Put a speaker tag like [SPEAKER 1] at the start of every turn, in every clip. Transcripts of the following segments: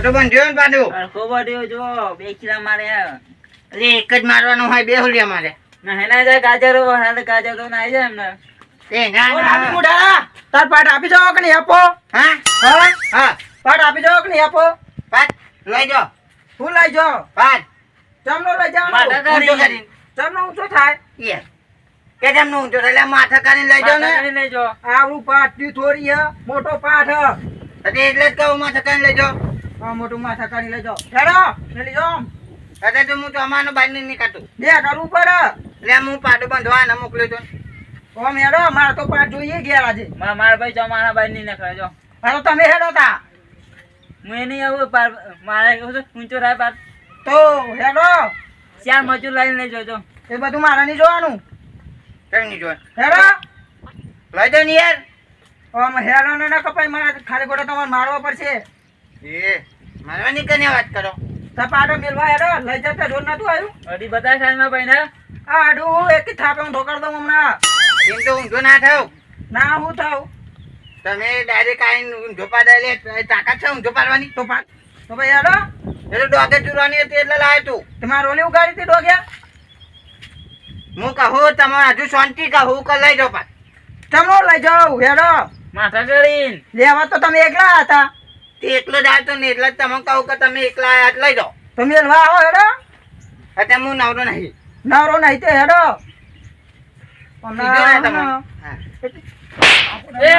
[SPEAKER 1] પાડો બંધ્યો ને પાડો
[SPEAKER 2] હરખો બઢ્યો જો બે કિલા મારે
[SPEAKER 1] અરે એક જ મારવાનું હોય બે હુલિયા મારે
[SPEAKER 2] ના હેના જાય ગાજરો હાલ ગાજરો નાઈ જાય એમને
[SPEAKER 1] એ ના
[SPEAKER 3] આપી મુઢા તાર પાટ આપી જાઓ કે નહીં આપો
[SPEAKER 1] હા
[SPEAKER 3] હા
[SPEAKER 1] હા
[SPEAKER 3] પાટ આપી જાઓ કે નહીં આપો
[SPEAKER 1] પાટ લઈ જાઓ
[SPEAKER 3] હું લઈ જાઓ
[SPEAKER 1] પાટ
[SPEAKER 3] ચમનો લઈ જાઓ
[SPEAKER 2] માથા
[SPEAKER 1] ઊંચો કરીને
[SPEAKER 3] ચમનો ઊંચો થાય
[SPEAKER 1] યે કે તેમ નું ઊંચો એટલે માથા કરીને લઈ જાઓ ને
[SPEAKER 2] લઈ જો
[SPEAKER 3] આવડું પાટ થી થોડી હે મોટો પાટ હે
[SPEAKER 1] એટલે જ કહું માથા કરીને લઈ જાઓ
[SPEAKER 3] આ મોટું માથા કાઢી લઈ જાઓ હેડો લઈ જાઓ
[SPEAKER 1] એટલે તો હું તો અમારનો બહાર નહીં નીકળતું
[SPEAKER 3] બે કરવું પડે
[SPEAKER 1] એટલે હું પાડો બંધવા ને મોકલ્યો તો
[SPEAKER 3] ઓમ હેડો મારે તો પાટ જોઈએ ગયા આજે
[SPEAKER 2] મારા ભાઈ જો મારા ભાઈ ની નખરા જો
[SPEAKER 3] હાલો તમે હેડો તા
[SPEAKER 2] હું એ નહીં આવું મારે કેવું છે ઊંચો રાય પાર
[SPEAKER 3] તો હેડો
[SPEAKER 2] ચાર મજૂર લઈને લઈ જોજો
[SPEAKER 3] એ બધું મારે નહીં જોવાનું
[SPEAKER 1] કેમ નહીં જોવા
[SPEAKER 3] હેડો
[SPEAKER 1] લઈ જાઓ ને યાર
[SPEAKER 3] ઓમ હેડો ને ના કપાઈ મારે ખાલી ગોળા તમારે મારવા પડશે
[SPEAKER 1] એ મારવાની કને વાત કરો
[SPEAKER 3] તા પાટો મેલવા હેડો લઈ જતા જોર નતું આવ્યું
[SPEAKER 2] અઢી બધા સાઈડમાં ભાઈ ને
[SPEAKER 3] આ આડું એક થાપે હું ઢોકાડ દઉં હમણાં
[SPEAKER 1] એમ તો ઊંધો ના થાવ
[SPEAKER 3] ના હું થાવ
[SPEAKER 1] તમે ડાયરેક્ટ આવીને ઊંધો પાડે લે તાકાત છે ઊંધો પાડવાની
[SPEAKER 3] તો પાટ તો ભાઈ હેડો
[SPEAKER 1] એટલે ડોગે ચૂરવાની હતી એટલે લાવે તું
[SPEAKER 3] તમારે ઓલી ઉગાડી હતી ડોગ્યા
[SPEAKER 1] હું કહું તમારે હજુ શાંતિ કહું કે લઈ જાઓ પાછ
[SPEAKER 3] ચમનો લઈ જાઓ હેડો
[SPEAKER 2] માથા કરીને
[SPEAKER 3] લેવા તો તમે એકલા હતા
[SPEAKER 1] તે એકલો જ આવતો ને એટલે જ તમે કહું કે તમે એકલા આવ્યા એટલે લઈ જાઓ
[SPEAKER 3] તો મેલવા આવો હેડો
[SPEAKER 1] અત્યારે હું નવરો નહીં
[SPEAKER 3] નવરો નહીં તે હેડો
[SPEAKER 1] સીધો રહે તમે હા.
[SPEAKER 2] એ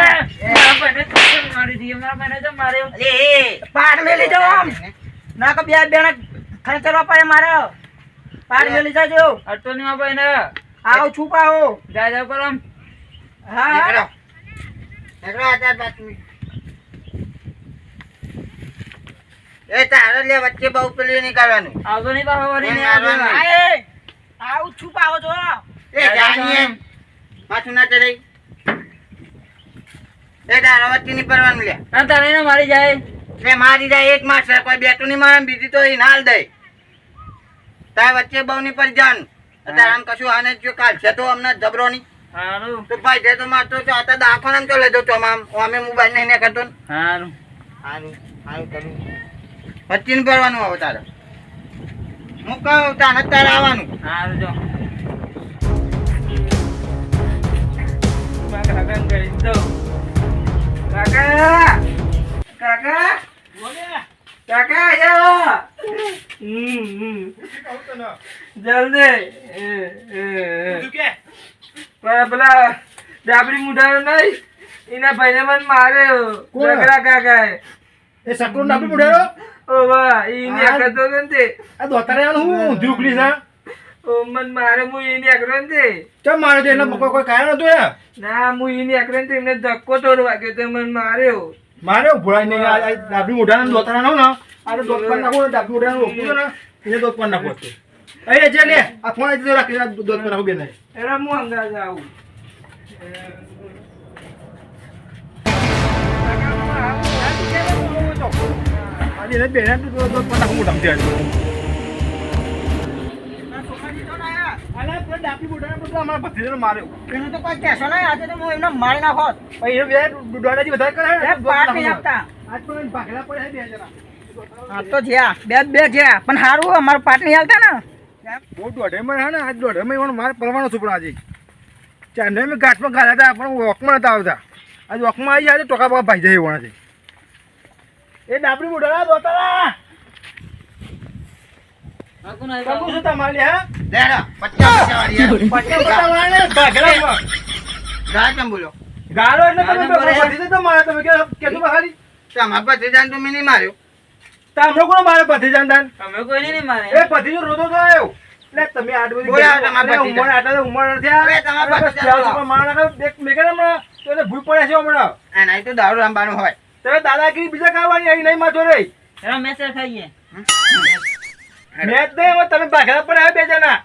[SPEAKER 2] મારા ભાઈને ચક્કર મારી દીધી મારા ભાઈને તો માર્યો
[SPEAKER 1] અરે એ
[SPEAKER 3] પાટ મેલી જાઓ આમ ના કે બે બેન ખર્ચવા પડે મારે પાટ મેલી જાજો
[SPEAKER 2] અટો ની ભાઈ ને
[SPEAKER 3] આવો છુપાવો
[SPEAKER 2] જા જા પર આમ
[SPEAKER 3] હા
[SPEAKER 1] નીકળો નીકળો અત્યારે પાછું એ તારે લે વચ્ચે બહુ પેલું નીકળવાનું
[SPEAKER 2] આવતો નહીં પાછો વળી ને
[SPEAKER 1] મારવાનું.
[SPEAKER 2] આવજો.
[SPEAKER 3] આવું છુપાવો છો
[SPEAKER 1] એ જાણીએ પાછું ના ચડાઈ એ તારા વચ્ચે નહીં પડવાનું લે
[SPEAKER 2] ના તારે ને મારી જાય
[SPEAKER 1] લે મારી જાય એક માસ કોઈ બેઠું નહીં મારે બીજી તો એ નાલ દે તારે વચ્ચે બહુ નહીં પડી જવાનું તારે આમ કશું આને જો કાલ છે તો અમને જબરો નહીં
[SPEAKER 2] હારું
[SPEAKER 1] તો ભાઈ છે તો મારતો તો અત્યારે દાખો નામ તો લેજો તો આમ અમે મોબાઈલ નહીં ને કરતો ને
[SPEAKER 2] હારું
[SPEAKER 1] સારું સારું કરું વચ્ચે નહીં પડવાનું હવે તારે હું કહું તારે તારે આવવાનું
[SPEAKER 2] હારું જો કાકા કરી દો
[SPEAKER 3] કાકા કાકા કાકા આયો જલ્દી પેલા ડાબરી મુઢારો નહીં એના ભાઈને મને માર્યો જગરા કાકા
[SPEAKER 4] એ સકરો નાપી પડ્યો
[SPEAKER 3] ઓ વાહ ઈને કરતો નતે
[SPEAKER 4] આ દોતારે હું ધ્રુકલી છે
[SPEAKER 3] ઓ મન મારે હું ઈને એકરો નતે
[SPEAKER 4] ચમ મારે છે એટલે કોઈ કારણ નતું એ
[SPEAKER 3] ના હું ઈને એકરો નતે એમને ધક્કો તોડ વાગ્યો તો મને માર્યો
[SPEAKER 4] મારે ભોળાઈ નહીં આ ડાબી મોઢાના દોતારા નો ને આ તો દોત પર નાખો ને ડાબી મોઢાનું રોકું ને એને દોત પર નાખો તો અહીં જે લે આ ફોન જ રાખી દોત પર નાખો બેન
[SPEAKER 3] એરા હું હંગા જાઉં
[SPEAKER 4] આજે એને બેન દોત પર નાખો મોઢામાં ત્યાં ડાબી મોઢાના બધું અમારા ભત્રીજાને માર્યો
[SPEAKER 3] એને તો કોઈ કહેશો નહીં આજે તો હું એમને મારી નાખોત
[SPEAKER 4] પછી એ બે દોડાજી વધારે કરે
[SPEAKER 3] એ પાટ નહીં આપતા
[SPEAKER 4] આજ પણ ભાગલા પડે બે જણા
[SPEAKER 3] હા તો જ્યાં બે જ્યાં પણ સારું અમારું પાટ નહીં હાલતા ને
[SPEAKER 4] બહુ દોઢેમાં હે ને આજ દોઢેમાં મારે પરવાનો છું પણ આજે ચાંદે મેં ઘાટમાં ગાળ્યા હતા પણ વોકમાં નતા આવતા આજ વોકમાં આવી જાય ટોકા બકા ભાઈ જાય વણા છે એ ડાબડી મોઢા દોતારા
[SPEAKER 2] કાકુ ના
[SPEAKER 4] કબુ શું તમારી હા
[SPEAKER 1] લેડો 50 વાળી
[SPEAKER 4] પટ્ટા બતાવવાને ભાગલા
[SPEAKER 1] ગાય કેમ બોલો
[SPEAKER 4] ગાળો એટલે તમે બધી તો મારે તમે કેતું બહારી
[SPEAKER 1] તમારા ભત્રીજાને તો મેં નહીં માર્યો
[SPEAKER 4] તામરો કોણ મારે પતિ જાનદાન
[SPEAKER 2] અમે કોઈ નહીં મારે
[SPEAKER 4] એ પતિ જો રોતો તો આવ્યો એટલે તમે આટ બધી
[SPEAKER 1] બોલાવો તમારા પતિને.
[SPEAKER 4] ઉંમર આટલા ઉંમર નથી
[SPEAKER 1] અરે તમારા પતિને
[SPEAKER 4] મારા એક મેકે હમણાં તો એને ભૂલ પડે છે હમણાં
[SPEAKER 1] આ નહીં તો દારૂ રાંબાનું હોય
[SPEAKER 4] તમે દાદાગીરી બીજા ખાવાની અહીં નહીં માથો રહી
[SPEAKER 2] એનો મેસેજ ખાઈએ
[SPEAKER 4] મેચ નહીં હવે તમે ભાગલા પર આવ્યા બે જણા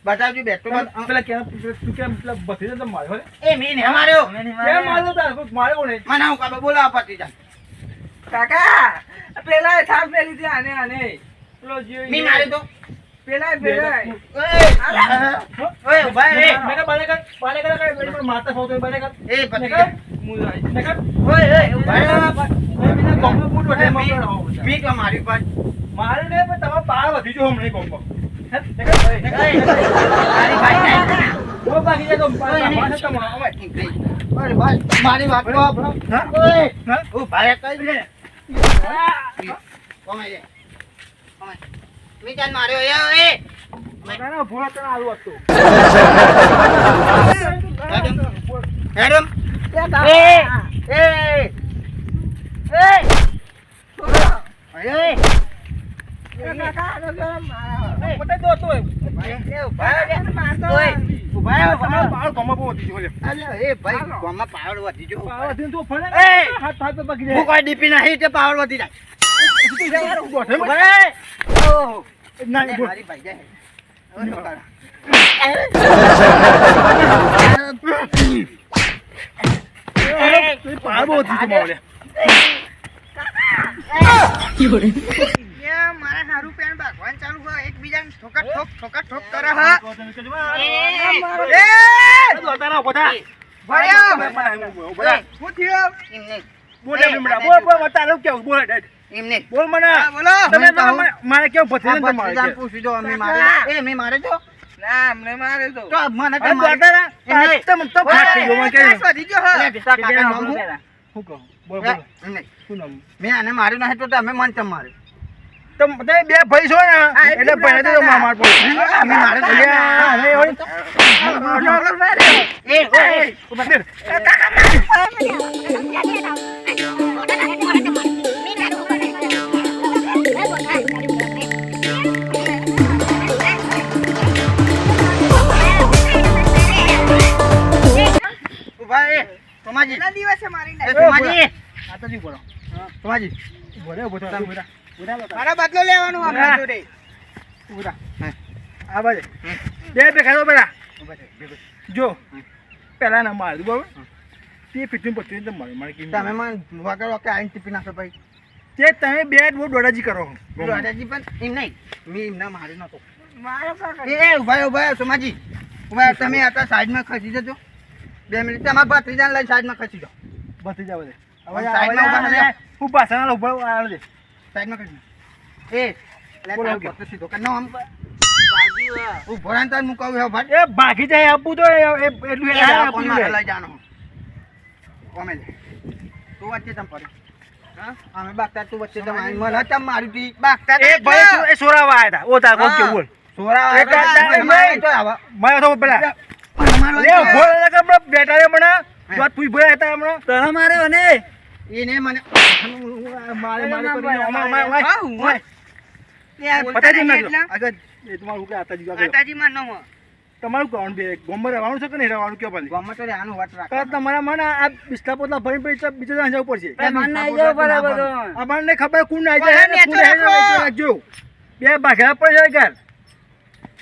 [SPEAKER 1] બતાવજો બેઠો
[SPEAKER 4] પેલા કેમ તું કેમ પેલા બધી તો માર્યો હે?
[SPEAKER 1] એ મેં નહીં માર્યો
[SPEAKER 2] અમે નહીં
[SPEAKER 4] કેમ
[SPEAKER 2] મારે
[SPEAKER 4] માર્યો તાર કોઈ માર્યો નહીં
[SPEAKER 1] મને હું કાબે બોલાવો ભત્રીજા
[SPEAKER 3] કાકા પેલા થાપ પેલી છે આને આને પેલો જીવ
[SPEAKER 1] મેં માર્યો તો
[SPEAKER 3] પેલા
[SPEAKER 1] ઓય ભાઈ એ
[SPEAKER 4] મેં બાલે કર માતા ફોટો બાલે કર
[SPEAKER 1] એ ભત્રીજા
[SPEAKER 4] હું મેં કર
[SPEAKER 1] ઓય ઓય ભાઈ
[SPEAKER 4] બીજા ગામમાં બહુ દોઢાઈમાં રહો બધા.
[SPEAKER 1] મી તો મારી પર
[SPEAKER 4] મારે નહીં પણ તમારે પાર વધી જો હમણાં ગામમાં.
[SPEAKER 1] તારી ભાઈ નહીં.
[SPEAKER 4] બહુ બાકી જાય તો મારે તમારો હવે.
[SPEAKER 1] અરે ભાઈ મારી વાત તો આપણો
[SPEAKER 4] હા?
[SPEAKER 1] ઓય
[SPEAKER 4] હા?
[SPEAKER 1] ઓ ભાઈ કઈ લે કોમે લે કોમે મી જાન માર્યો એ
[SPEAKER 4] બધાના ભોળા તને આલુ હતું.
[SPEAKER 1] મેડમ
[SPEAKER 3] એ
[SPEAKER 1] એ એ
[SPEAKER 4] પતાઈ દો તોય. તમારો પાર ગામમાં બહુ વધી ગયો લે.
[SPEAKER 1] એ ભાઈ ગામમાં પાવર વધી ગયો
[SPEAKER 4] પાર વધીને તું ફરે
[SPEAKER 1] એ!
[SPEAKER 4] હાથ હાથ પર બાકી
[SPEAKER 1] હું
[SPEAKER 4] જાય.
[SPEAKER 1] કોઈ ડીપી નહીં તે પાવર વધી જાય
[SPEAKER 4] દોઢાઈમાં-
[SPEAKER 1] ઓહો
[SPEAKER 4] ના, બોલ.
[SPEAKER 1] મારી ભાઈ જાય હવે શું કરું?
[SPEAKER 4] તું પાર બહુ વધી ગયો મારો લે.
[SPEAKER 1] મારા હારું પેન ભગવાન ચાલુ હોય એકબીજાને ઠોકા ઠોક કરે હા
[SPEAKER 4] દોતારા બધા.
[SPEAKER 1] ભર્યો
[SPEAKER 4] બધા.
[SPEAKER 1] શું થયું એમ નહીં
[SPEAKER 4] બોલ એમ બેટા. બોલ બોલ તારે કેવું બોલ હેડ.
[SPEAKER 1] એમ નહીં
[SPEAKER 4] બોલ મને.
[SPEAKER 1] બોલો
[SPEAKER 4] તમે મારે કેવું પથરી ને તમારે
[SPEAKER 1] ભત્રીજાને
[SPEAKER 4] કે.
[SPEAKER 1] પૂછી દો અમે મારે એ મેં મારે તો
[SPEAKER 3] ના અમને મારે તો
[SPEAKER 1] તો મને તો
[SPEAKER 4] અરે દોતારા
[SPEAKER 1] એમ નહીં.
[SPEAKER 4] તમ તો ફાટ થઈ ગયો મને કે.
[SPEAKER 3] વધી ગયો હા
[SPEAKER 1] અરે ભીતા કાકા નામ હું?
[SPEAKER 4] શું કહું? બોલ બોલ.
[SPEAKER 1] એમ નહીં.
[SPEAKER 4] શું નામ?
[SPEAKER 1] મેં આને માર્યું નહીં તો તમે મન ચમ માર્યું
[SPEAKER 4] તમ તમે બે ભાઈ છો ને એટલે પહેલા તો માર પડે.
[SPEAKER 1] અમે મારે તો
[SPEAKER 4] અલ્યા, હવે હોય તો.
[SPEAKER 1] એ ઓય
[SPEAKER 4] ઉભા થા.
[SPEAKER 1] ઉભા એ તમાજી
[SPEAKER 3] કેટલા દિવસે મારી
[SPEAKER 1] એ તમાજી
[SPEAKER 4] આ તો નહીં બોલો.
[SPEAKER 1] તમાજી
[SPEAKER 4] ઉભો રે, ઉભો થા, ઉભો થા. ઉભો થા, ઉભો થા.
[SPEAKER 3] મારા બદલો લેવાનો આપણા જોડે
[SPEAKER 4] ઉભો થા. આ બાજુ. બે ભેગા થો બેટા. જો પેલા ના માર બરોબર તે પીઠું પત્રી તો મારે કેમ
[SPEAKER 1] તમે મને વગર વગર આઈને ટીપી નાખો ભાઈ
[SPEAKER 4] તે તમે બે બહુ દોડાજી કરો
[SPEAKER 1] દાદાજી પણ એમ નહીં મેં એમના માર્યો નતો
[SPEAKER 3] મારો કાકા
[SPEAKER 1] એ ઉભા સોમાજી ઉભા તમે હતા સાઈડમાં ખસી જજો 2 મિનિટ તમારા ભત્રીજાને લઈને સાઈડમાં ખસી જાઓ
[SPEAKER 4] બધી જાવ દે
[SPEAKER 1] હવે સાઈડમાં ઊભા થઈ જાઓ.
[SPEAKER 4] હું પાછળ ઉભો આવે દે
[SPEAKER 1] સાઈડમાં ખસી એ
[SPEAKER 4] બોલો,
[SPEAKER 1] લે
[SPEAKER 4] બોલો.
[SPEAKER 1] તો સીધો કર નામ ઉભો રહે તાર હું કહું હે ભાઈ
[SPEAKER 4] એ ભાગી જાય આપું તો એટલું
[SPEAKER 1] એ
[SPEAKER 4] એ
[SPEAKER 1] કોણ
[SPEAKER 4] આપું
[SPEAKER 1] મારે
[SPEAKER 4] લે.
[SPEAKER 1] લઈ જાનો કોમે લે તું વચ્ચે તમ પડી હા અમે બાગતા તું વચ્ચે તમ આઈને મને તમ મારી તી બાગતા
[SPEAKER 4] એ ભાઈ એ સોરાવા આયા હતા ઓ તાર કોણ કેવું બોલ
[SPEAKER 1] સોરા
[SPEAKER 4] એ કાકા,
[SPEAKER 1] મારે તો આવા
[SPEAKER 4] મારો તો પેલા
[SPEAKER 1] મારવા
[SPEAKER 4] લે બોલ ને કે બેટા રે મને વાત પૂઈ ભયા હતા હમણાં તને માર્યો ને
[SPEAKER 1] એને મને
[SPEAKER 4] મારે
[SPEAKER 3] પતાજી
[SPEAKER 4] આગળ એ તમારું કે આતાજી આગળ
[SPEAKER 3] માતાજી માં નો
[SPEAKER 4] તમારું કોણ બે ગોમર રહેવાનું છે કે નહીં રહેવાનું કયો ભલે
[SPEAKER 1] ગામમાં તો આનું વાત રાખ
[SPEAKER 4] તો તમારા મને આ બિસ્તા પોતલા ભરી પડી બીજે જણ જવું પડશે
[SPEAKER 3] મન નહીં જો બરાબર
[SPEAKER 4] આપણને ખબર કોણ નાઈ જાય
[SPEAKER 3] મને
[SPEAKER 4] કોણ નાઈ જાય રાખજો બે ભાગડા પડે છે ઘર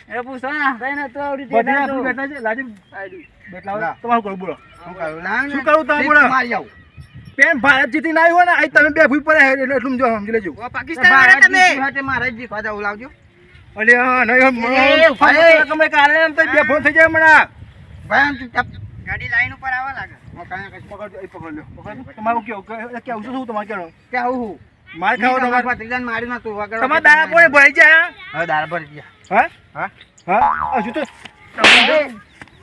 [SPEAKER 3] એ પૂછો ના તને તો આવડી
[SPEAKER 4] બધા આપણી બેઠા છે લાજી બેઠા હોય તમારું કરું બોલો
[SPEAKER 1] શું કરું ના
[SPEAKER 4] શું કરું તમે બોલો?
[SPEAKER 1] મારી આવું
[SPEAKER 4] પેન ભારત જીતી ના હોય ને આ તમે બે ભૂઈ પડે એટલે એટલું જો સમજી લેજો
[SPEAKER 3] પાકિસ્તાન વાળા તમે
[SPEAKER 1] તમે મારે જી ખાધા ઉલાવજો
[SPEAKER 4] અલે હા નહીં
[SPEAKER 1] એ ભાઈ.
[SPEAKER 4] તમે કાલે એમ તો બે ફોન થઈ જાય હમણાં
[SPEAKER 1] ભાઈ તું ચપ
[SPEAKER 3] ગાડી લાઈન ઉપર આવવા લાગે
[SPEAKER 4] પકડજો એ પકડ લો પકડ તમારું કેવું શું તમારે કેવું
[SPEAKER 1] કે આવું
[SPEAKER 4] માર ખાવ તમારે
[SPEAKER 1] ભત્રીજાને માર્યું નતું વગર
[SPEAKER 4] તમારા દાડા પોણે ભરાઈ જાય
[SPEAKER 1] હવે દાળ ભરી ગયા
[SPEAKER 4] હા
[SPEAKER 1] હા
[SPEAKER 4] હા હજુ તો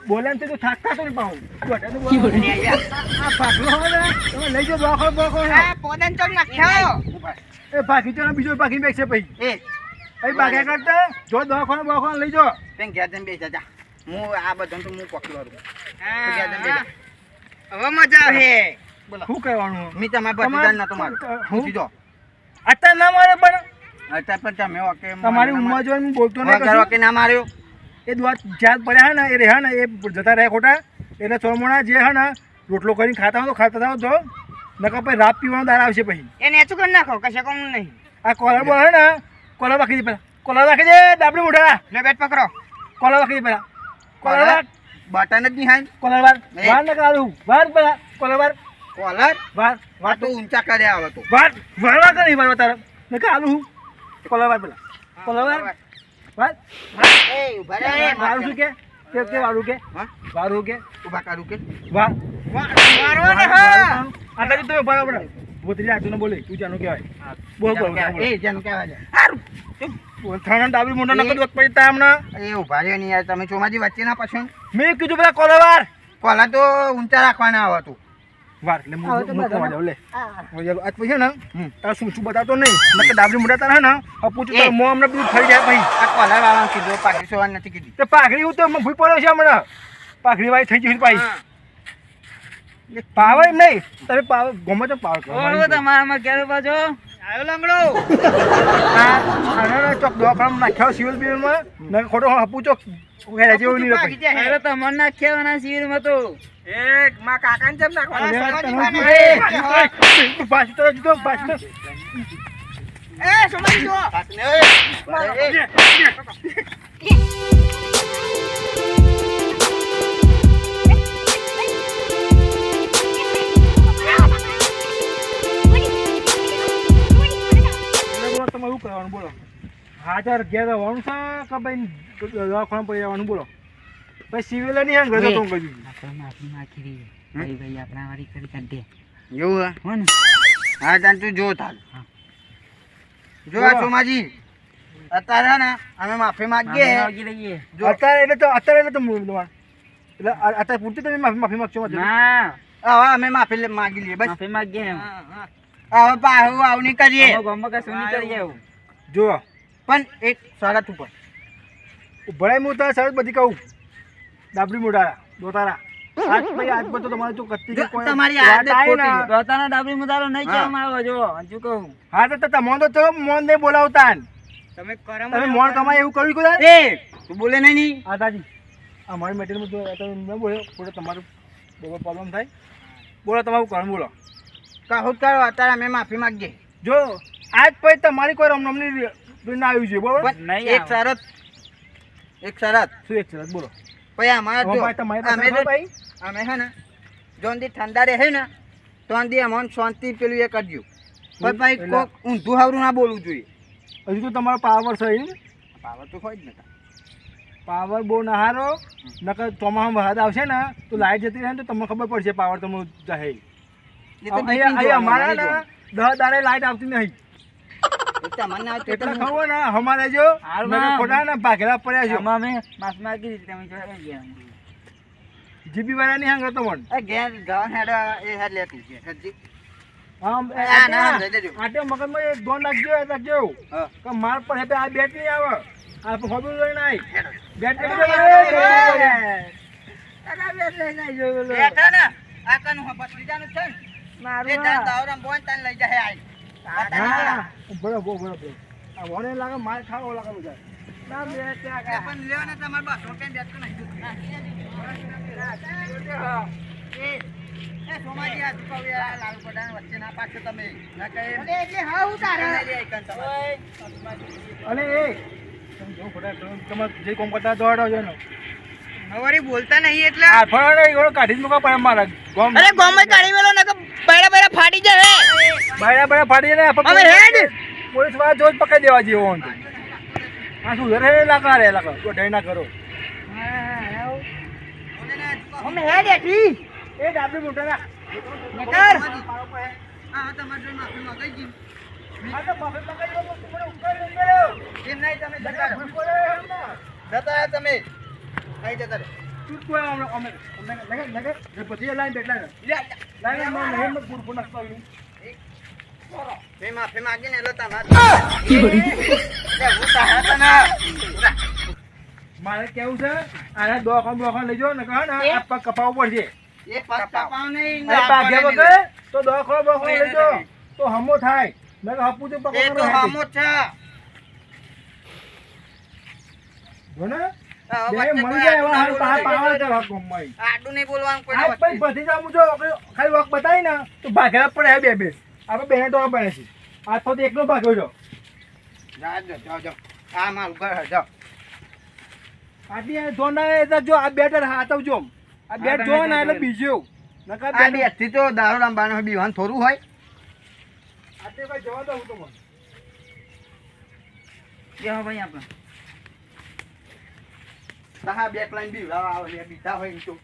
[SPEAKER 4] બોલે ને તો થાકતા તો નહીં પાહું આ ભાગલો હોય ને તમે લઈ જાઓ બોખો બોખો
[SPEAKER 3] આ પોદન ચોક નાખ્યો
[SPEAKER 4] એ ભાગી તો બીજો ભાગી બેસે પછી
[SPEAKER 1] એ
[SPEAKER 4] એ ભાગ્યા કરતા જો દવાખાને બોખાને લઈ જાઓ
[SPEAKER 1] પેન ઘેર જઈને બેસી જા હું આ બધાને તો હું પકડી વાળું
[SPEAKER 3] હવે મજા આવે
[SPEAKER 4] શું કહેવાનું
[SPEAKER 1] મી તમારા ભત્રીજાને નતો માર્યો
[SPEAKER 4] હું
[SPEAKER 1] સીધો
[SPEAKER 4] અત્યારે ના મારે પણ
[SPEAKER 1] અત્યારે પણ તમે ઓકે
[SPEAKER 4] તમારી ઉંમર જોઈને બોલતો નહીં
[SPEAKER 1] વગર
[SPEAKER 4] કશું.
[SPEAKER 1] ઓકે ના માર્યો
[SPEAKER 4] એ દુઆ જ્યાં પડ્યા હે ને એ રહ્યા ને એ જતા રહ્યા ખોટા એટલે સોમોણા જે હે ને રોટલો કરીને ખાતા હોય તો ખાતા થાવ તો નકર પછી રાત પીવાનો દાર આવશે પછી
[SPEAKER 3] એ નેચું કરી નાખો કશે કોમ નહીં
[SPEAKER 4] આ કોલર બોલ હે ને કોલર રાખી દે પેલા કોલર રાખી દે ડાબડી મોઢા
[SPEAKER 3] લે બેટ પકડો
[SPEAKER 4] કોલર રાખી દે પેલા કોલર વાર
[SPEAKER 1] બટન જ નહીં હાઈ
[SPEAKER 4] કોલર વાર વાર ન કાઢું વાર પેલા કોલર વાર
[SPEAKER 1] કોલર
[SPEAKER 4] વાર
[SPEAKER 1] વા તો ઊંચા કર્યા આવે તો
[SPEAKER 4] વાર વાર વાર કરી વાર તારા ન કાઢું કોલર વાર પેલા કોલર વાર વાર
[SPEAKER 1] એ ઉભા રે
[SPEAKER 4] વારું શું કે વારું કે
[SPEAKER 1] હા
[SPEAKER 4] વારું કે
[SPEAKER 1] ઉભા કરું કે
[SPEAKER 4] વાર
[SPEAKER 3] મારવા ને હા
[SPEAKER 4] આટલા તમે બરાબર ભોત્રી આ તું બોલે તું જાનું કહેવાય બોલ બોલ
[SPEAKER 1] એ જેનું કહેવાય છે.
[SPEAKER 4] બોલ થાણા ડાબરી મોઢા નકર દોત પડી તા હમણાં
[SPEAKER 1] એ ઉભા રહ્યો નહીં યાર તમે ચોમાજી વચ્ચે ના પાછો
[SPEAKER 4] મેં કીધું પેલા કોલવાર
[SPEAKER 1] કોલા તો ઊંચા રાખવાના આવો તું
[SPEAKER 4] વાર એટલે
[SPEAKER 3] આવો તો
[SPEAKER 4] મૂકવા
[SPEAKER 3] બધા.
[SPEAKER 4] જાવ લે
[SPEAKER 3] આ.
[SPEAKER 4] આજ પછી ને તારે શું શું બતાવતો નહીં નકર ડાબરી મોઢા તારા ને પૂછું તો મોં હમણાં બધું થઈ જાય પછી
[SPEAKER 1] આ કોલા વાળા કીધું પાકી સોવાનું નથી કીધું
[SPEAKER 4] તે પાઘડી હું તો ભૂઈ પડ્યો છે હમણાં પાઘડી વાળી થઈ ગઈ પાછી પાવર એમ નહીં તમે પાવર ગમે તો પાવર કરો
[SPEAKER 2] ઓળો તમારામાં ક્યારે પાછો
[SPEAKER 1] આવ્યો લંગડો
[SPEAKER 4] ચોક દવાખાના નાખ્યો સિવિલ બિલમાં ને ખોટો હપુ ચોક જેવું નહીં
[SPEAKER 1] ભાગી જાય.
[SPEAKER 2] અરે તમને નાખ્યા શિબિરમાં તો
[SPEAKER 3] એક માં કાકાને જેમ નાખવાના.
[SPEAKER 4] પાછું તો જીતો પાછું
[SPEAKER 3] એ સોમાજી જો.
[SPEAKER 1] હાથને, એ,
[SPEAKER 4] બોલો તમારે શું કરવાનું બોલો હાજર ઘેર આવવાનું છે કે ભાઈ દવાખાના પડી આવવાનું બોલો ભાઈ સિવિલ નહીં હે ઘરે તો હું કહી દીધું
[SPEAKER 2] આપણે માફી માગી રહી ભાઈ ભાઈ આપણા વાળી કરી કાઢ દે
[SPEAKER 1] એવું હે?
[SPEAKER 2] હો ને
[SPEAKER 1] હા તાન તું જો તાલ
[SPEAKER 2] હા.
[SPEAKER 1] જો આ ચોમાજી અત્યારે હે ને અમે માફી માંગીએ
[SPEAKER 2] માગી લઈએ
[SPEAKER 1] જો
[SPEAKER 4] અત્યારે તો તમારે એટલે અત્યારે પૂરતી તમે માફી માગશો મારી જોડે?
[SPEAKER 2] ના
[SPEAKER 1] હવે અમે માફી માંગી લઈએ બસ
[SPEAKER 2] માફી માગીએ એમ
[SPEAKER 1] હવે પાછું આવું નહીં કરીએ
[SPEAKER 2] અમે ગામમાં કશું નહીં કરીએ એવું
[SPEAKER 4] જો
[SPEAKER 1] પણ એક શરત ઉપર
[SPEAKER 4] ભણાઈ હું તારા સરસ બધી કહું ડાબરી મોઢારા દોતારા આજ ભાઈ આજ પર તો તમારે જો કત્તી કે
[SPEAKER 1] જો
[SPEAKER 4] કોઈ
[SPEAKER 1] તમારી
[SPEAKER 4] વાત
[SPEAKER 1] આદત
[SPEAKER 4] આવે ને,
[SPEAKER 1] ખોટી.
[SPEAKER 2] દોતાના ડાબરી મુદારો નહીં
[SPEAKER 1] હા.
[SPEAKER 2] કહેવામાં આવે જો હજુ કહું
[SPEAKER 4] હા તો તમને તો ચલો મોન નહીં બોલાવતા ને.
[SPEAKER 1] તમે કરમ
[SPEAKER 4] તમે મોન કમાય એવું કર્યું કોઈ
[SPEAKER 1] એ તું બોલે નહીં
[SPEAKER 4] હા દાદી અમારી મેટેરિયલમાં તો તમે ન બોલો થોડો તમારું બહુ પ્રોબ્લેમ થાય બોલો તમારું કારણ બોલો
[SPEAKER 1] કહું કરો અત્યારે અમે માફી માંગીએ
[SPEAKER 4] જો આજ પછી તમારી કોઈ રમણમની ના આવ્યું છે બરોબર
[SPEAKER 1] પણ
[SPEAKER 2] નહીં
[SPEAKER 1] એક શરત એક શરત
[SPEAKER 4] શું એક સરસ બોલો
[SPEAKER 1] પછી અમારે જો
[SPEAKER 4] ભાઈ તમારી પાસે
[SPEAKER 1] અમે
[SPEAKER 4] ખબર
[SPEAKER 1] જો-
[SPEAKER 4] ભાઈ
[SPEAKER 1] અમે હે ને જોનથી ઠંડા રહે ને તોંથી અમને શાંતિ પેલું એ કરજો પણ ભાઈ
[SPEAKER 4] એટલે-
[SPEAKER 1] કોક ઊંધું હાવરું ના બોલવું જોઈએ
[SPEAKER 4] હજુ તો તમારો પાવર છે એમ?
[SPEAKER 1] પાવર તો હોય જ નતા
[SPEAKER 4] પાવર બહુ ના હારો નકર ચોમાસામાં વરસાદ આવશે ને તો લાઈટ જતી રહે ને તો તમને ખબર પડશે પાવર તમે જાહે
[SPEAKER 1] એ તો
[SPEAKER 4] અહીંયા અમારા ને 10 દાડે લાઈટ આવતી નહીં
[SPEAKER 1] તમને ના આવતું
[SPEAKER 4] એટલે
[SPEAKER 1] એટલે
[SPEAKER 4] ખબર ને અમારે જો
[SPEAKER 2] હારું
[SPEAKER 4] નકર
[SPEAKER 2] ના.
[SPEAKER 4] ખોટા ને ભાગેલા પડ્યા છે
[SPEAKER 2] આમાં અમે માફી માગી દીધી તમે જોઈ ગયા
[SPEAKER 4] જીબી વાળા ની હાંગર તમને
[SPEAKER 1] એ ઘેર જવાન હેડ એ હેડ લેતી છે હેડજી.
[SPEAKER 4] આમ
[SPEAKER 1] ના, ના, લઈ લેજો.
[SPEAKER 4] આટે મગજમાં એક દોન રાખજો
[SPEAKER 1] હા.
[SPEAKER 4] કે માર પર હેપે આ બેટ નહીં આવે આ હોબી લઈને આય
[SPEAKER 1] હેડો.
[SPEAKER 4] બેટ નહીં
[SPEAKER 1] બેઠા ને આ કનું હા ભત્રીજાનું છે ને
[SPEAKER 3] મારું
[SPEAKER 1] એ તાન દાવરામ બોન તાન લઈ જાય આઈ
[SPEAKER 4] હા બરોબર આ વોને લાગે માર ખાવો લાગે બધા
[SPEAKER 3] ના બે
[SPEAKER 1] એ પણ લ્યો ને તમારે બસ રોકેન બેઠું નહીં એ સોમાજી આ શું કહું યાર, લાલ પડાન વચ્ચે ના પાછો તમે ના કહે
[SPEAKER 3] એટલે હા હું તારે
[SPEAKER 1] લઈ લે એકન તમારે.
[SPEAKER 4] અને એ તમે જે કોમ કરતા દોડો છો ને
[SPEAKER 1] હવારી બોલતા નહીં એટલે
[SPEAKER 4] આ ફળ એવો કાઢી જ મૂકા પડે મારા ગોમ
[SPEAKER 3] અરે ગોમે કાઢી મેલો નકર બૈડા બૈડા ફાટી જાય
[SPEAKER 4] બાયડા ફાડી જાય ને
[SPEAKER 3] હવે હેડ.
[SPEAKER 4] પોલીસ વાળા જોજ પકડી દેવા જેવો હોય તો. આ શું રે લાકા તો ડઈ ના કરો
[SPEAKER 3] અમે હેડ એઠી
[SPEAKER 4] એ ડાબલી મોટા ના
[SPEAKER 3] નકર
[SPEAKER 1] હા તમારે જોઈ માફી માંગી ગઈ
[SPEAKER 4] આ તો બાપે પકડી લો તો મને ઉપાડી લેજો
[SPEAKER 1] એમ નહીં તમે જતા રહો. જતા રહો તમે અહીં જતા રહો.
[SPEAKER 4] તું કોઈ અમે લગે પછી લાઈન બેઠલા ને લાઈન માં નહીં મત પૂર પૂર નાખતો આવ્યું
[SPEAKER 1] મેં માફી માંગી ને એટલે તમારે હું તારા તને
[SPEAKER 4] મારે કેવું છે આને દવાખાન લઈ જાઓ ને કહે ને આ પગ કપાવવો પડશે
[SPEAKER 1] એ પગ કપાવ નહીં
[SPEAKER 4] અરે પાગ્યા વગર તો દવાખાન લઈ જાઓ તો હમો થાય મેં હપુ તો
[SPEAKER 1] એ તો
[SPEAKER 4] પકડવાનો
[SPEAKER 1] હામો જ છે
[SPEAKER 4] ને
[SPEAKER 1] હવે
[SPEAKER 4] બે
[SPEAKER 1] વચ્ચે
[SPEAKER 4] મળી
[SPEAKER 1] કોઈ
[SPEAKER 4] જાય
[SPEAKER 1] આડું
[SPEAKER 4] એવા
[SPEAKER 1] ના
[SPEAKER 4] હાલ
[SPEAKER 1] બોલવું
[SPEAKER 4] પાવર
[SPEAKER 1] જોઈએ.
[SPEAKER 4] કરવા ગમવાય
[SPEAKER 1] આડું નહીં બોલવાનું કોઈ
[SPEAKER 4] આ પછી ભતીજા મુજો ખાલી વખ બતાવી ને તો ભાગેલા પડે બે આપણે બેને તો પડે છે આ તો એકલો ભાગ્યો છો
[SPEAKER 1] જાઓ આ મારું ઘર હે, જાઓ
[SPEAKER 4] આટલી જોના જો આ બેટ હાથવ જો આ બેટ જો ને એટલે બીજો નકર
[SPEAKER 1] આ બેથી તો દારૂ રમવાનું બીવાન થોડું હોય
[SPEAKER 4] આટલે ભાઈ જવા દઉં તો મને
[SPEAKER 2] બેહો ભાઈ આપણે
[SPEAKER 1] હા બે લાઈન બીવડાવવા આવે ને બીજા હોય એમ તો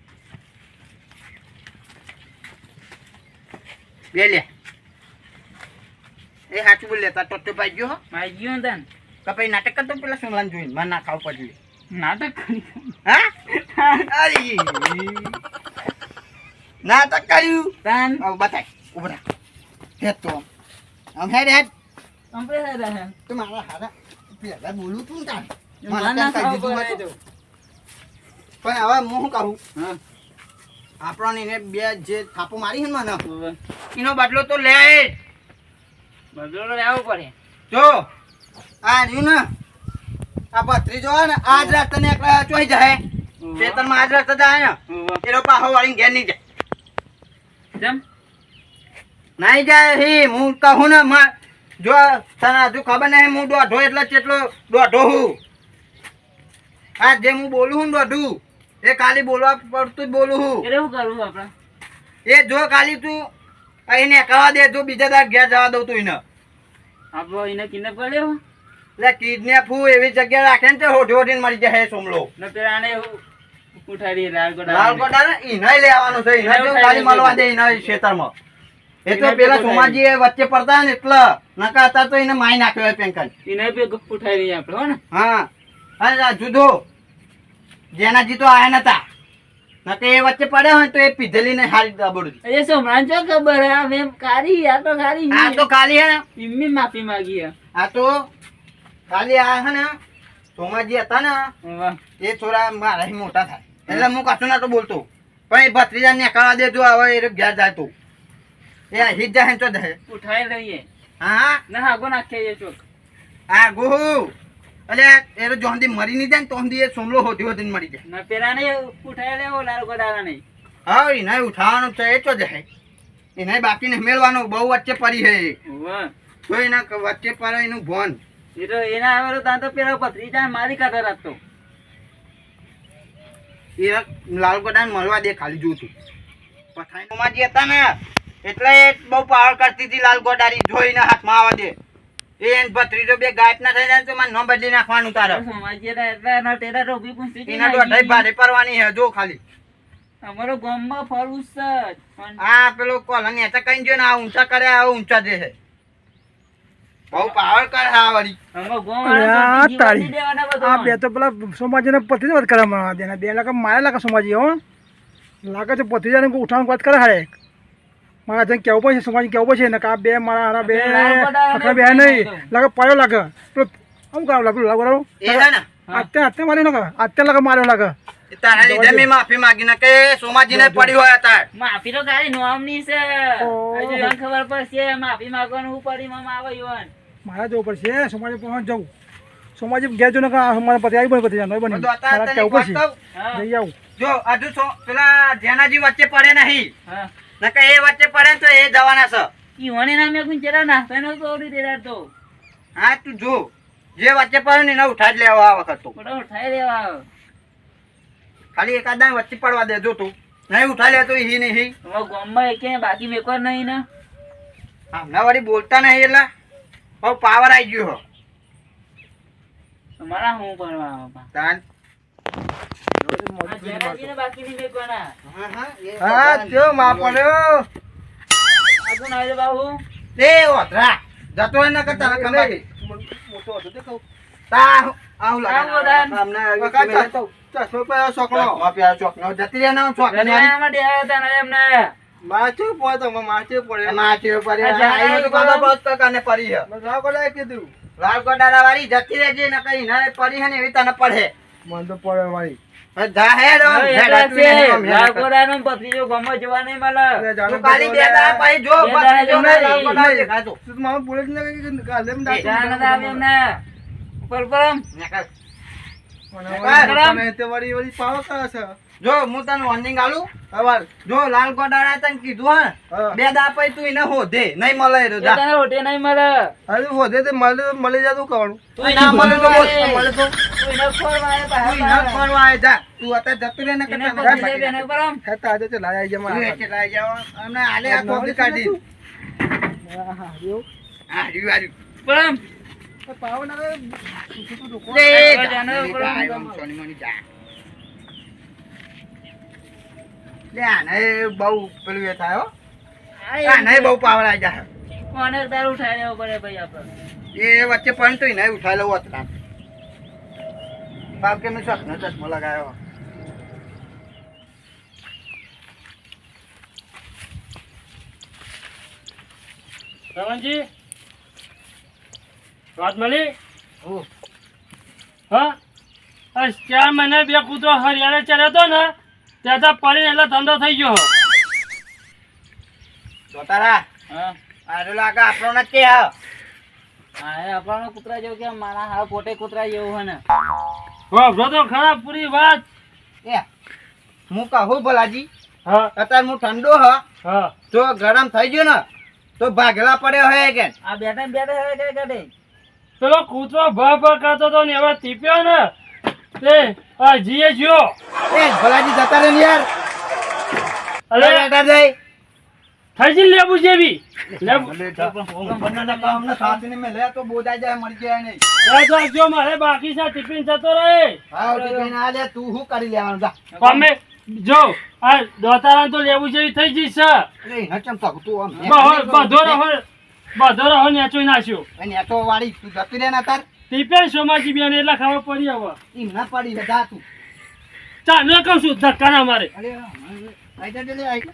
[SPEAKER 1] બે લે એ સાચું બોલ લેતા ટોટો પાઈ ગયો હો
[SPEAKER 2] મારી ગયો ને તને
[SPEAKER 1] કે પછી નાટક કરતો પેલા સોમલાને જોઈને મને ના ખાવું પડ્યું
[SPEAKER 2] નાટક કરી
[SPEAKER 1] હા અરે નાટક કર્યું
[SPEAKER 2] તાન
[SPEAKER 1] હવે બતાય ઉભરા હેત તો આમ હેડ હેડ
[SPEAKER 2] અંપે રહે
[SPEAKER 1] તો મારા હારા પેલા બોલું તું તાર
[SPEAKER 2] મને ના ખાવું પડે
[SPEAKER 1] પણ હવે હું શું કહું
[SPEAKER 2] હા
[SPEAKER 1] આપણને એને બે જે થાપો મારી છે ને મને
[SPEAKER 2] હવે
[SPEAKER 1] એનો બદલો તો લે
[SPEAKER 2] બદલો લેવો પડે
[SPEAKER 1] જો આ રહ્યું ને આ ભત્રીજો હોય ને આજ રાત તને એકલા ચોઈ જાય ખેતરમાં આજ રાત જાય ને એનો પાહો વાળીને ઘેર નહીં જાય
[SPEAKER 2] કેમ
[SPEAKER 1] નહીં જાય હી હું કહું ને જો તને હજુ ખબર નહીં હું દોઢો એટલે કેટલો દોઢો હું આ જે હું બોલું હું દોઢું એ ખાલી બોલવા પડતું જ બોલું હું
[SPEAKER 2] એટલે શું કરવું આપણે
[SPEAKER 1] એ જો ખાલી તું એને કહેવા દે જો બીજા દાડ ઘેર જવા દઉં તું એને
[SPEAKER 2] આપણો એને કિને પડ્યો
[SPEAKER 1] એટલે કિડનેપ હું એવી જગ્યા રાખે ને તે હોઠી હોઠીને મરી જાય સોમલો
[SPEAKER 2] ને પેલા આને ઉઠાડી લાલ
[SPEAKER 1] લાલ કોટા ને ઈનાય લેવાનું છે ઈનાય જો ખાલી મળવા દે ઈનાય ખેતરમાં એ તો પેલા સોમાજી એ વચ્ચે પડતા ને એટલે નકા હતા તો એને માઈ નાખ્યો હોય પેંકન
[SPEAKER 2] એને પે ઉઠાડી આપણે હો ને
[SPEAKER 1] હા અને આ જુદો જેનાજી તો આયા નતા નકે એ વચ્ચે પડ્યા હોય તો એ પીધેલી ને હારી દબડું
[SPEAKER 2] એ સોમરાન ચો ખબર હે મેં કારી આ તો કારી
[SPEAKER 1] આ તો ખાલી હે ને
[SPEAKER 2] ઇમ્મી માફી માંગી હે
[SPEAKER 1] આ તો ખાલી આ હે ને સોમાજી હતા ને
[SPEAKER 2] વાહ
[SPEAKER 1] એ થોડા મારા મોટા થાય એટલે હું કશું ના તો બોલતો પણ એ ભત્રીજા ને કાઢા દેજો હવે એ ઘેર જાય તો એ હિત જાય તો જાય
[SPEAKER 2] ઉઠાઈ લઈએ
[SPEAKER 1] હા
[SPEAKER 2] ના હાગો નાખીએ એ ચોક
[SPEAKER 1] આ ગોહુ એટલે એ જો હંધી મરી નહીં જાય ને તો હંધી એ સોમલો હોતી હોતી મરી જાય
[SPEAKER 2] ના પેલા ને ઉઠાઈ લેવો લાલ ગોડાલા નહીં
[SPEAKER 1] હા એને ઉઠાવવાનું છે એ તો જાય એને બાકીને મેળવાનું બહુ વચ્ચે પડી હે
[SPEAKER 2] વાહ
[SPEAKER 1] તો એના વચ્ચે પડે એનું ભોન
[SPEAKER 2] એ તો એના આવેલો ત્યાં તો પેલા પથરીજા મારી કાઢા રાખતો
[SPEAKER 1] એ લાલગોડા મળવા દે ખાલી જોતું પઠાઈમાં જે હતા ને એટલે એ બહુ પાવર કરતી હતી લાલગોડારી જોઈને હાથમાં આવવા દે એ ભત્રીજો બે ગાયબ ના થઈ જાય તો મને ન બદલી નાખવાનું તારે
[SPEAKER 2] સમાજે એટલે એના ટેરા તો ઉભી પૂછતી હતી
[SPEAKER 1] એના તો અઢાઈ ભારે પરવાની હે જો ખાલી
[SPEAKER 2] અમારો ગામમાં ફરવું છે પણ
[SPEAKER 1] આ પેલો કોલન નેતા કઈ જો ને આ ઊંચા કરે આ ઊંચા દે છે બહુ પાવર કરે આ વળી
[SPEAKER 2] અમારો ગામ
[SPEAKER 4] અરે આ
[SPEAKER 2] વાળા
[SPEAKER 4] તારી.
[SPEAKER 2] દેવાના બધું
[SPEAKER 4] આ બે તો પેલા સોમાજીને પતિને વાત કરે મારા દેના 2 લાખ મારે લાગે સોમાજી હો લાગે છે પતિજાને ઉઠાણ વાત કરે હારે મારા જન કેવું પડશે સોમાજી કેવું પડશે ને કે આ બે મારા હારા બે આખા બે નહીં લાગે પાયો લાગે પેલો આમ કરાવ લાગે લાગો
[SPEAKER 1] એ હે ને
[SPEAKER 4] અત્યારે મારી નાખે અત્યારે લાગે માર્યો લાગે
[SPEAKER 1] એ તારા લીધે મેં માફી માંગી ને કે સોમાજીને પડી હોય તાર
[SPEAKER 2] માફી તો ગાડી નોમની છે
[SPEAKER 4] ઓહ.
[SPEAKER 2] હજુ એને ખબર પડશે માફી માંગવાનું હું પડી મામા આવે ઈવન
[SPEAKER 4] મારા જવું પડશે સોમાજી પહોંચ જવું સોમાજી ઘેર જો ને મારા પતિ આવી બને પતિજા નહીં બની
[SPEAKER 1] બધું અત્યારે
[SPEAKER 4] મારા
[SPEAKER 1] તને
[SPEAKER 4] કેવું પડશે
[SPEAKER 1] વાત કહું.
[SPEAKER 2] હા
[SPEAKER 4] જઈ આવું
[SPEAKER 1] જો હજુ પેલા જેનાજી વચ્ચે પડે નહીં
[SPEAKER 2] હા
[SPEAKER 1] નકે એ વચ્ચે પડે ને તો એ જવાના છે
[SPEAKER 2] ઈવને નામે કોઈ ચેરા નાસ્તા નો તોડી દેતા તો
[SPEAKER 1] હા તું જો જે વચ્ચે પડે ને એને ઉઠાડી લેવા આ વખત તો
[SPEAKER 2] બડો ઉઠાઈ દેવા
[SPEAKER 1] ખાલી એકાદ વચ્ચે પડવા દે જો તું નહીં ઉઠાડી લે તો હી નહીં હી
[SPEAKER 2] અમારા ગામમાં એકે બાકી મેકર નહીં ને
[SPEAKER 1] હમણાં વળી બોલતા નહીં એટલે બહુ પાવર આવી ગયો હો
[SPEAKER 2] તમારા હું ભણવા બાપા
[SPEAKER 1] તાન
[SPEAKER 2] આ જેનાજીને બાકી નહીં મેકવાના
[SPEAKER 1] હા જો માં પડ્યો
[SPEAKER 2] આગળ ના આવે બાબુ
[SPEAKER 1] તે ઓતરા જતો હોય ને કે તારા ખંભાથી
[SPEAKER 4] મોટો હતો તે કહું
[SPEAKER 1] તા આવું
[SPEAKER 2] આવો દાન.
[SPEAKER 1] અમને ચશ્મો પહેર્યો છોકરો માપ્યા ચોકનો જતી રહે ને ચોકનો
[SPEAKER 2] એમાં ડેરા હતા ને એમને
[SPEAKER 4] માચે પડે માચે પડે
[SPEAKER 1] માથે પડી
[SPEAKER 2] આ જા,
[SPEAKER 1] આઈ તો ખબર પડત કાને પડી હે
[SPEAKER 4] મજા કરે કીધું
[SPEAKER 1] લાલ કોટારા વાળી જતી રહેજે ને કઈ ના પડી હે ને એવી તને પડે
[SPEAKER 4] મન તો પડે મારી
[SPEAKER 1] જા હે રો
[SPEAKER 2] હવે એટલા છે લાલગોડાનો પથરીજો ગામમાં જોવા નહીં મળે
[SPEAKER 1] તું ખાલી બે દાડા પછી જો
[SPEAKER 2] બે દાડા
[SPEAKER 1] જો
[SPEAKER 2] જો
[SPEAKER 1] લાલ કોટારા દેખાતો
[SPEAKER 4] તું મામા બોલે જ ને કે કાલે એમ
[SPEAKER 2] જાન હતા આવે એમને ઉપર પરમ
[SPEAKER 1] નીકળ.
[SPEAKER 4] તે વળી વળી પાવ કરે છે
[SPEAKER 1] જો હું તને વોર્નિંગ આલું હવે જો લાલ કોટારા તને કીધું હે
[SPEAKER 4] હા.
[SPEAKER 1] બે દાડા પછી તું એને હોધે નહીં મળે એ તો જા
[SPEAKER 2] તને રોટે નહીં મળે
[SPEAKER 4] અરે હોદે તે મળી જતું કવાનું
[SPEAKER 2] તું
[SPEAKER 1] ના મળે તો બોલ.
[SPEAKER 4] મળે તો
[SPEAKER 2] તું એને ખોરવા આવે
[SPEAKER 1] તું એને
[SPEAKER 2] પાછા
[SPEAKER 1] ફરવા આય જા તું અત્યારે જતું રહે ને
[SPEAKER 2] એને
[SPEAKER 1] કરતા
[SPEAKER 2] પથરી દે એને પરમ
[SPEAKER 4] હેતા આજે તે લાયા છે
[SPEAKER 1] તું
[SPEAKER 4] મારા
[SPEAKER 1] એકે લાઈ જાવ અમને આલે આ કોબી કાઢી
[SPEAKER 4] હા યો
[SPEAKER 1] હા રીવારી
[SPEAKER 2] પરમ
[SPEAKER 4] પાવ ના
[SPEAKER 1] લે
[SPEAKER 2] હવે
[SPEAKER 1] જા,
[SPEAKER 2] જાને
[SPEAKER 1] લે
[SPEAKER 2] ઉપર
[SPEAKER 1] જા,
[SPEAKER 2] મૂકો.
[SPEAKER 1] આમ સોની મોની જા. લે આને બહુ પેલું એ થાય હો આને બહુ પાવર આવી જાય
[SPEAKER 2] મને દારૂ ઉઠાઈ લેવો પડે ભાઈ આપણે.
[SPEAKER 1] એ વચ્ચે પણ તો નહીં ઉઠાઈ લઉં હતા બાપ કે મેં સપનો ચશ્મો લગાવ્યો
[SPEAKER 5] રમણજી વાત મળી
[SPEAKER 1] હું
[SPEAKER 5] હા આ 4 મહિના બે કૂતરો હરિયાણે ચડ્યો હતો ને ત્યાં પડીને એટલે ધંધો થઈ ગયો.
[SPEAKER 1] જોતારા
[SPEAKER 2] હા
[SPEAKER 1] આરો લાગે આપણો નથી હા
[SPEAKER 2] હા એ આપણો કૂતરા જેવું કે મારા હા પોતે કૂતરા જેવું હે ને.
[SPEAKER 5] વાપરો તો ખરા પૂરી વાત.
[SPEAKER 1] એ હું કહું ભલાજી
[SPEAKER 5] હા
[SPEAKER 1] અત્યારે હું ઠંડો હ
[SPEAKER 5] હા
[SPEAKER 1] જો ગરમ થઈ ગયો ને તો ભાગેલા પડ્યો હે કે
[SPEAKER 2] આ બેઠા ને બેઠા હવે કઈ કાઢે.
[SPEAKER 5] પેલો કૂતરો ભ કરતો હતો ને એવા ટીપ્યો ને તે આ જીએ જ્યો
[SPEAKER 1] એ ભલાજી જતા રે ને યાર
[SPEAKER 5] અરે
[SPEAKER 1] બેટા જઈ
[SPEAKER 5] થઈ જઈ લેબુ જેવી લેબુ
[SPEAKER 1] અમને સાથીને મેં લે તો બોજાઈ જાય મરી જાય નહીં
[SPEAKER 5] એ તો જો મારે બાકી છે ટિફિન જતો રહે.
[SPEAKER 1] હા ટિફિન આ લે તું શું કરી લેવાનું જા
[SPEAKER 5] તમે જો આ દોતારા તો લેબુ જેવી થઈ જઈશ.
[SPEAKER 1] અરે નચમ તો તું આમ
[SPEAKER 5] બધો રહો નેચોઈ નાખ્યો.
[SPEAKER 1] અને આ તો વાળી તું જતી રે ને તાર
[SPEAKER 5] ટીપે સોમાજી બેન એટલે ખબર પડી હવે.
[SPEAKER 1] ઈ ના પડી રે જા તું
[SPEAKER 5] ચા ન કહું છું ધક્કા ના મારે.
[SPEAKER 1] અરે આઈ જા જલ્દી આઈ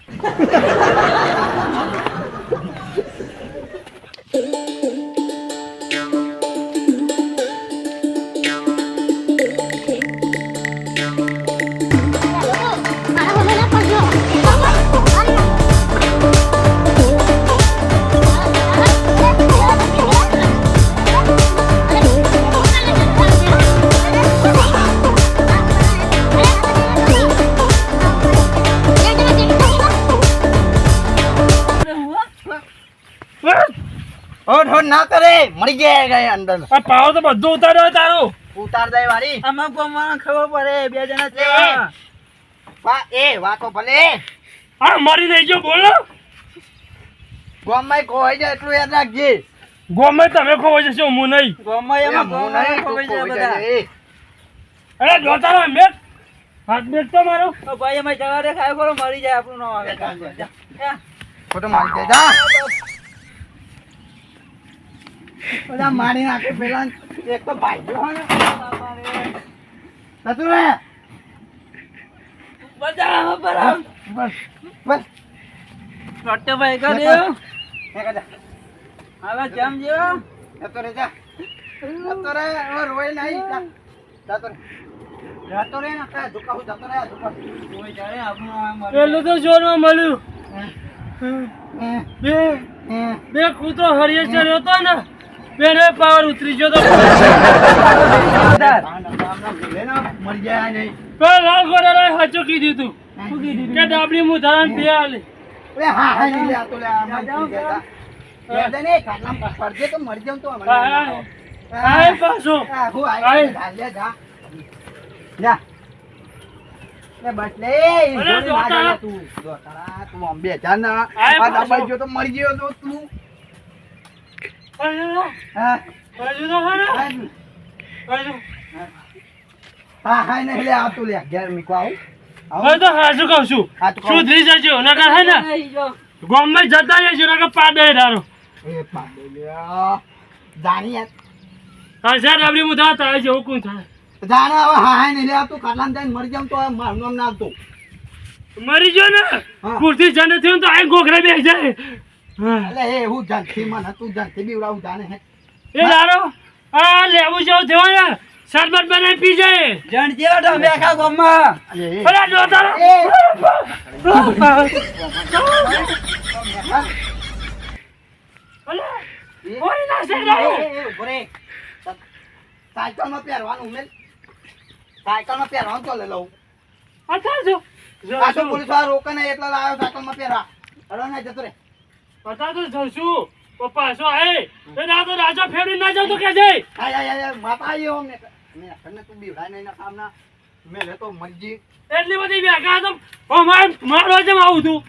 [SPEAKER 1] હોડ હોડ ના કરે મરી ગયા અંદર
[SPEAKER 5] આ પાવ તો બધું ઉતાર્યો તારું.
[SPEAKER 1] ઉતાર દે વાળી
[SPEAKER 2] આમાં કોમાં ખબર પડે બે જણા છે.
[SPEAKER 1] વા એ વાતો ભલે
[SPEAKER 5] આ મરી નહીં ગયો બોલો.
[SPEAKER 1] ગોમમાં કોઈ જાય એટલું યાદ રાખજે
[SPEAKER 5] ગોમે તમે ખોવાઈ જશો હું નહીં.
[SPEAKER 2] ગોમાં એમાં
[SPEAKER 1] હું
[SPEAKER 2] ગોમાં
[SPEAKER 1] નહીં, તું
[SPEAKER 2] ખવાઈ જાય
[SPEAKER 1] ખોવાઈ
[SPEAKER 2] બધા.
[SPEAKER 1] જાય.
[SPEAKER 5] અરે જોતા મેં હાથ બેઠ તો મારો.
[SPEAKER 2] તો ભાઈ એમાં જવા દે ખાય ખરો મરી જાય આપણું નામ આવે.
[SPEAKER 1] ખોટો મારી જાય જા બધા મારી નાખે પેલા એક તો ભાઈ જો ને જતું રે
[SPEAKER 2] બધા બરાબર.
[SPEAKER 1] બસ બસ
[SPEAKER 2] રોટે ભાઈ કા
[SPEAKER 1] એ
[SPEAKER 2] દેવ.
[SPEAKER 1] કાકા
[SPEAKER 2] હવે કેમ જેવો
[SPEAKER 1] જતો રે જા જતો રે હવે રોય નહીં જા જતો રે જતો રે ના કા દુકાહુ જતો રે દુકાહુ
[SPEAKER 2] કોઈ જાણે આપણું નામ મરી
[SPEAKER 5] પેલું તો જોરમાં મળ્યું. બે
[SPEAKER 1] હે
[SPEAKER 5] બે કૂતરો હરિયે ચડ્યો હતો ને બેને પાવર ઉતરી ગયો તો.
[SPEAKER 1] મરી જાય નહીં
[SPEAKER 5] પેલા લાલ ગોડાએ સાચું કીધું તું કે ડાબડી હું ધરાન બે આલે.
[SPEAKER 1] અરે હા હા નહીં લે આ તો લે આ મરી ગયા યાદ નહીં ખાટલા પડજે તો મરી જાઉં તો
[SPEAKER 5] આય પાછો
[SPEAKER 1] હું
[SPEAKER 5] આય.
[SPEAKER 1] આય લે જા જા લે બસ લે
[SPEAKER 5] અરે જોતા.
[SPEAKER 1] તું જોતા તું આમ બે જા ના
[SPEAKER 5] આય
[SPEAKER 1] આ
[SPEAKER 5] પાછો.
[SPEAKER 1] દબાઈ ગયો તો મરી ગયો તો તું
[SPEAKER 5] પાછો
[SPEAKER 1] હા
[SPEAKER 5] પાછો તો ખરા.
[SPEAKER 1] હા
[SPEAKER 5] પાછો
[SPEAKER 1] હા હા નહીં લે આ તું લે ઘેર મીકો આવું
[SPEAKER 5] હવે તો હાજુ કહું છું
[SPEAKER 1] હા તો કહું.
[SPEAKER 5] સુધરી જજો નકર હે ને
[SPEAKER 2] નહીં જો.
[SPEAKER 5] ગામમાં જતા જજો નકર પાડે ડારો.
[SPEAKER 1] એ પાડે લે જાણી યાર
[SPEAKER 5] હા સર ડાબડી હું ધરા તારે જેવું કોણ થાય.
[SPEAKER 1] જાણે હવે હા હા નહીં લે આ તું ખાટલામાં જઈને મરી જાઉં તો મારું નામ ના આવતું
[SPEAKER 5] મરી ગયો ને
[SPEAKER 1] હા.
[SPEAKER 5] કુર્તી જને થયું તો આ ગોખરે બેસી જાય. હા.
[SPEAKER 1] એટલે એ હું જાણતી મને તું જાણતી બીવડાવું જાણે હે
[SPEAKER 5] એ ડારો આ લેવું જેવું થયો ને શરબત બનાવી પી જાય.
[SPEAKER 2] જણ જેવા તો અમે આખા ગામમાં.
[SPEAKER 1] અરે એ
[SPEAKER 5] અરે જોતા
[SPEAKER 1] એ
[SPEAKER 5] ઓય ના છે ડારો.
[SPEAKER 1] સાયકલમાં પહેરવાનું મેલ સાયકલમાં પહેરવાનું તો લઈ લઉં
[SPEAKER 5] આ થાય જો
[SPEAKER 1] આ તો પોલીસ વાળા રોકે નહીં એટલે લાવ્યો સાયકલમાં પહેરવા અરે ના જતો રે
[SPEAKER 5] પતા તો જશું પપ્પા શું આય એ ના તો રાજા ફેરી ના જાવ તો કે જઈ.
[SPEAKER 1] આય માતા આવ્યો અમને મેં તું બીવડાય નહીં ના કામના મેલે તો મરજી
[SPEAKER 5] એટલી બધી બેગા તો મારો જેમ આવું તું.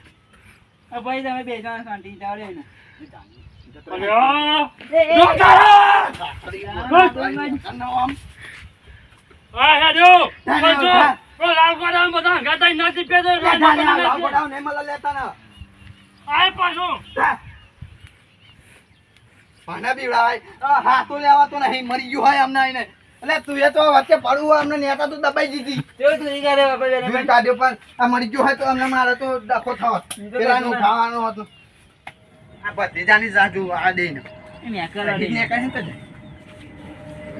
[SPEAKER 2] આ ભાઈ તમે બે જણા શાંતિ જાવ રે ને.
[SPEAKER 5] અરે જોતા હા હે જો જો લાલ કોડા બધા ગાતા નાચી પે તો
[SPEAKER 1] લાવ નહીં મળે લેતા ના
[SPEAKER 5] આય પાછો
[SPEAKER 1] ભાના બીવડાવાય હાથો લેવા તો નહીં મરી ગયું હોય અમને એને એટલે તું એ તો વચ્ચે પડવું હોય અમને નેતા તો દબાઈ દીધી
[SPEAKER 3] તેવું તું ઈ કરે બાપા બેન
[SPEAKER 1] દૂધ કાઢ્યો પણ આ મરી ગયું હોય તો અમને મારે તો ડખો થાવ પેલાનું ખાવાનું હતું આ ભત્રીજાની જાજુ આ દઈને
[SPEAKER 3] ને કરે
[SPEAKER 1] ને કહે તો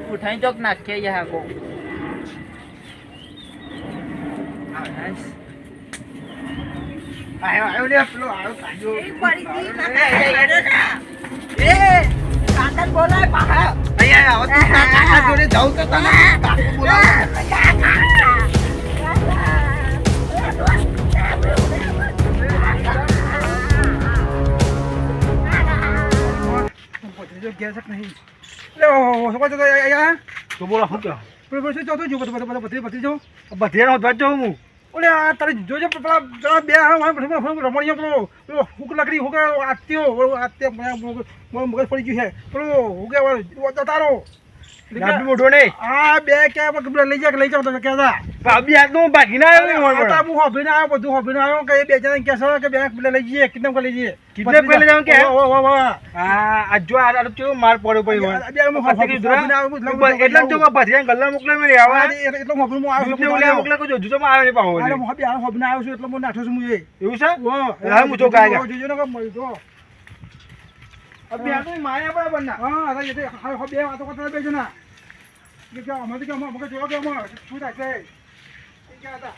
[SPEAKER 3] ઉઠાઈ ચોક નાખે યા કો
[SPEAKER 1] આયો લે પેલો આયો કાઢ્યો
[SPEAKER 3] કાંતન બોલાય પાહા
[SPEAKER 1] અહીંયા આવો તું કાકા જોડે જાઉં તો તને કાકુ બોલાવ
[SPEAKER 4] ભત્રીજો ઘેર છે કે નહીં લે ઓ શું કહો અહીંયા
[SPEAKER 5] તો બોલો શું કહો
[SPEAKER 4] પેલો પછી ચોથો જો ભત્રીજો ભત્રીજાનો ધ્વજ જો હું ઓલે આ તારે જોજે પેલા બે રમણીઓ પેલો હુક લકડી હુક આત્યો મગજ પડી ગયું છે પેલો હુકે તારો
[SPEAKER 5] ડાબી મોઢો નહીં
[SPEAKER 4] આ બે કે લઈ જાવ તો કહેતા
[SPEAKER 5] ભાભી હાથનું ભાગી ના આવ્યો
[SPEAKER 4] હું હોભીને આવ્યો બધું હોભીને આવ્યો કે બે જણા કહેશે કે બે પેલા લઈ જઈએ કિડનેપ કરી લઈ જઈએ
[SPEAKER 5] કિડનેપ કરી લઈ જાવ કે
[SPEAKER 4] વાહ
[SPEAKER 5] આ જો આ કેવો માર પડ્યો ભાઈ હોય એટલે જો ભત્રીજા ગલ્લા મોકલે મે આવા
[SPEAKER 4] એટલો હોભીને હું આવ્યો
[SPEAKER 5] એટલે ઓલે મોકલે કોઈ જોજો માં આવે ને પાવો
[SPEAKER 4] અરે હોભી હોભીને આવ્યો છું એટલે મને નાઠો છું હું
[SPEAKER 5] એવું છે
[SPEAKER 4] હા
[SPEAKER 5] હું તો કાય
[SPEAKER 4] જોજો ને કે જો
[SPEAKER 5] અબે આ તો માયા બરાબર ના
[SPEAKER 4] હા અરે એ હા બે વાતો કરતા બે જણા કે અમારે કે મગજ જોવા કે અમાર શું થાય છે કે હતા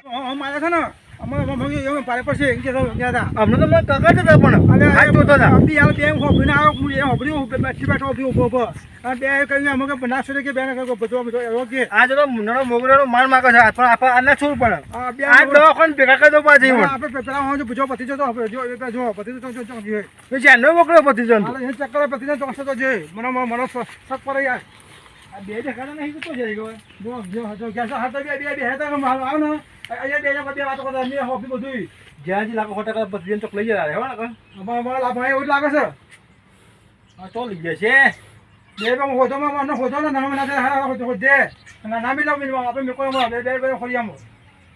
[SPEAKER 4] હા મારા છે ને અમારે મમ્મી પારે પર છે એમ કે હતા
[SPEAKER 5] અમને તો મને કાકા હતા પણ હાથ જોતા હતા
[SPEAKER 4] અબી આ બે હોભીને આવ્યો હું એ હોભરી બેઠો ઉભો આ બે કઈ અમે કે બનાસો કે બે ના બધો એવો કે
[SPEAKER 5] આ જો નણો મોગરાનો માર માગે છે પણ આપણે આને છોડ પડે
[SPEAKER 4] આ બે
[SPEAKER 5] આ દવાખાને ભેગા કરી દો પાછી
[SPEAKER 4] આપણે પેલા હું જો પતિ જતો જો પતિ તો
[SPEAKER 5] મેં ચાંદો મોકલ્યો ભત્રીજો
[SPEAKER 4] હાલ એ ચક્કર પતિ તો ચોકસો તો જોઈ મને શક પર યાર આ બે દેખાડા નહીં તો જઈ ગયો જો કેસો હાથ બે હેતા આવ ને અહીંયા બે વાતો કરતા મે હોફી બધું
[SPEAKER 5] જ્યાંથી લાખો ખોટા કરે ભત્રીજો ચોક લઈ જતા રહે હો ને
[SPEAKER 4] અમારા લાભ એવું જ લાગે છે
[SPEAKER 5] હા તો લઈ જશે
[SPEAKER 4] બે બે હોતો ને નામ ના હારા હોતો દે ના મિલો મિલો આપણે મેકો બે ખોલીયામો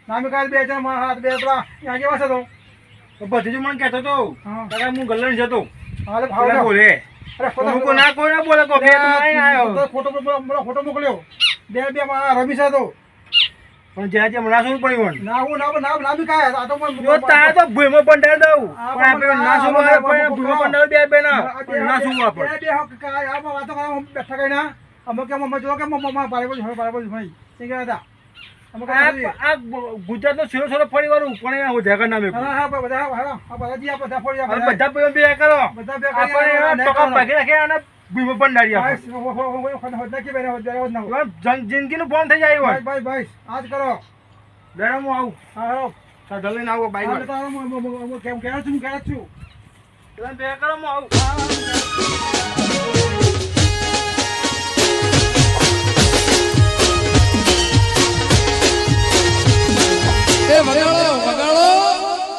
[SPEAKER 4] નામ કાલ બે જણ માં હાથ બે પેલા અહીંયા કેવા છે તો
[SPEAKER 5] ભત્રીજો મને કહેતો તો
[SPEAKER 4] હા
[SPEAKER 5] કાકા હું ગલ્લન જતો
[SPEAKER 4] હાલે
[SPEAKER 5] ભાવ
[SPEAKER 4] ભાવ
[SPEAKER 5] બોલે
[SPEAKER 4] અરે
[SPEAKER 5] કોઈ ના બોલે કો કે આવ્યો
[SPEAKER 4] ફોટો મોકલ્યો બે માં રમી છે તો
[SPEAKER 5] પણ જ્યાં જ્યાં નાસું પડ્યું
[SPEAKER 4] ના હું નામ કાય આ તો
[SPEAKER 5] જો તારે તો ભૂમો પંડાળ દઉં પણ આપણે નાસું પણ ભૂમો પંડાળ બે ના નાસું આપણે
[SPEAKER 4] બે હક કાય આ વાતો કરવા બેઠા કઈ ના અમુક કે મમ્મા જો કે મમ્મા પારે ભાઈ એ કે હતા અમુક
[SPEAKER 5] આ ગુજરાતનો છોરો ફરી વાળું પણ હું જગન નામે
[SPEAKER 4] હા બધા જી બધા ફોડી
[SPEAKER 5] બધા બે કરો
[SPEAKER 4] બધા બે
[SPEAKER 5] આપણે ટોકા ભાગી રાખે અને ભૂમો પંડાળી આપણે જિંદગીનું ફોન થઈ જાય
[SPEAKER 4] ભાઈ આજ કરો
[SPEAKER 5] બેરા હું આવું
[SPEAKER 4] હા
[SPEAKER 5] સાધન લઈને આવો બાઈક
[SPEAKER 4] કેમ છું
[SPEAKER 5] બે કરો હું આવું